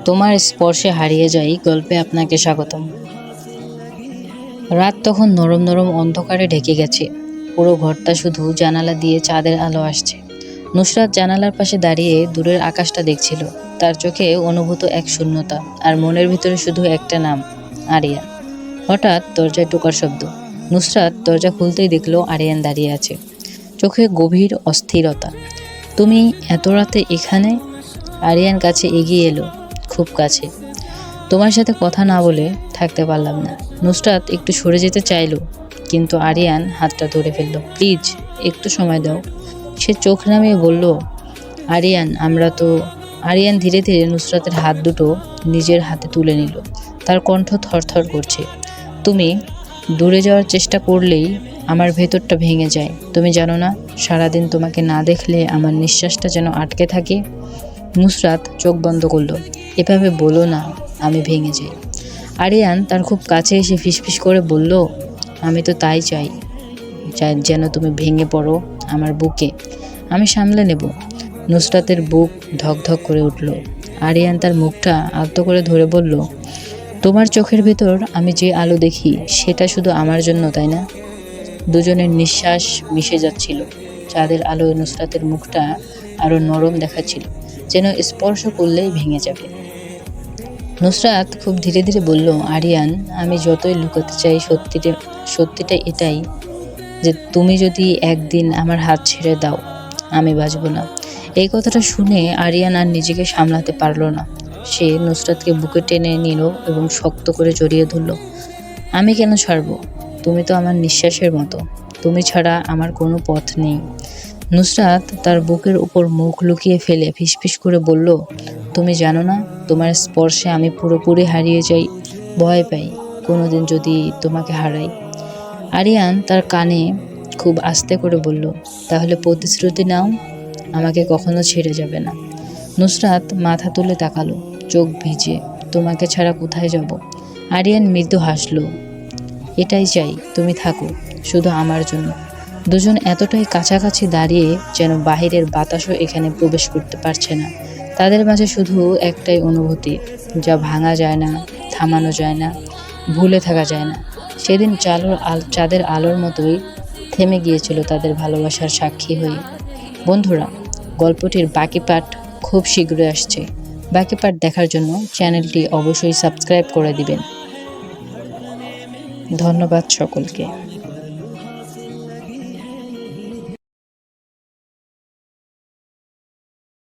তোমার স্পর্শে হারিয়ে যাই গল্পে আপনাকে স্বাগতম। রাত তখন নরম নরম অন্ধকারে ঢেকে গেছে। পুরো ঘরটা শুধু জানালা দিয়ে চাঁদের আলো আসছে। নুসরাত জানালার পাশে দাঁড়িয়ে দূরের আকাশটা দেখছিল। তার চোখে অনুভূত এক শূন্যতা, আর মনের ভিতরে শুধু একটা নাম, আরিয়ান। হঠাৎ দরজায় টোকার শব্দ। নুসরাত দরজা খুলতেই দেখলো আরিয়ান দাঁড়িয়ে আছে, চোখে গভীর অস্থিরতা। তুমি এত রাতে এখানে? আরিয়ান কাছে এগিয়ে এলো, খুব কাছে। তোমার সাথে কথা না বলে থাকতে পারলাম না। নুসরাত একটু সরে যেতে চাইলো, কিন্তু আরিয়ান হাতটা ধরে ফেলল। প্লিজ, একটু সময় দাও। সে চোখ নামিয়ে বলল, আরিয়ান আমরা তো। আরিয়ান ধীরে ধীরে নুসরাতের হাত দুটো নিজের হাতে তুলে নিল। তার কণ্ঠ থরথর করছে। তুমি দূরে যাওয়ার চেষ্টা করলেই আমার ভেতরটা ভেঙে যায়। তুমি জানো না, সারাদিন তোমাকে না দেখলে আমার নিঃশ্বাসটা যেন আটকে থাকে। নুসরাত চোখ বন্ধ করলো। এভাবে বলো না, আমি ভেঙে যাই। আরিয়ান তার খুব কাছে এসে ফিসফিস করে বলল, আমি তো তাই চাই, যেন তুমি ভেঙে পড়ো আমার বুকে। আমি সামলে নেব। নুসরাতের বুক ধকধক করে উঠল। আরিয়ান তার মুখটা আলতো করে ধরে বলল, তোমার চোখের ভেতর আমি যে আলো দেখি সেটা শুধু আমার জন্য, তাই না? দুজনের নিঃশ্বাস মিশে যাচ্ছিল। চাঁদের আলোয় নুসরাতের মুখটা আরো নরম দেখাচ্ছিল, যেন স্পর্শ করলেই ভেঙে যাবে। নুসরাত খুব ধীরে ধীরে বলল, আরিয়ান আমি যতই লুকাতে চাই, সত্যিটা এটাই যে তুমি যদি একদিন আমার হাত ছেড়ে দাও, আমি বাঁচব না। এই কথাটা শুনে আরিয়ান আর নিজেকে সামলাতে পারল না। সে নুসরাতকে বুকে টেনে নিল এবং শক্ত করে জড়িয়ে ধরল। আমি কেন ছাড়বো? তুমি তো আমার নিঃশ্বাসের মতো। তুমি ছাড়া আমার কোনো পথ নেই। নুসরাত তার বুকের উপর মুখ লুকিয়ে ফেলে ফিসফিস করে বলল, তুমি জানো না, তোমার স্পর্শে আমি পুরোপুরি হারিয়ে যাই, ভয় পাই কোনোদিন যদি তোমাকে হারাই। আরিয়ান তার কানে খুব আস্তে করে বলল, তাহলে প্রতিশ্রুতি নাও, আমাকে কখনো ছেড়ে যাবে না। নুসরাত মাথা তুলে তাকালো, চোখ ভিজে। তোমাকে ছাড়া কোথায় যাব? আরিয়ান মৃদু হাসলো, এটাই চাই, তুমি থাকো শুধু আমার জন্য। দুজন এতটাই কাছাকাছি দাঁড়িয়ে যেন বাহিরের বাতাসও এখানে প্রবেশ করতে পারছে না। তাদের মাঝে শুধু একটাই অনুভূতি, যা ভাঙা যায় না, থামানো যায় না, ভুলে থাকা যায় না। সেদিন চাঁদের আলোর মতোই থেমে গিয়েছিল তাদের ভালোবাসার সাক্ষী হয়ে। বন্ধুরা, গল্পটির বাকি পার্ট খুব শীঘ্রই আসছে। বাকি পার্ট দেখার জন্য চ্যানেলটি অবশ্যই সাবস্ক্রাইব করে দিবেন। ধন্যবাদ সকলকে।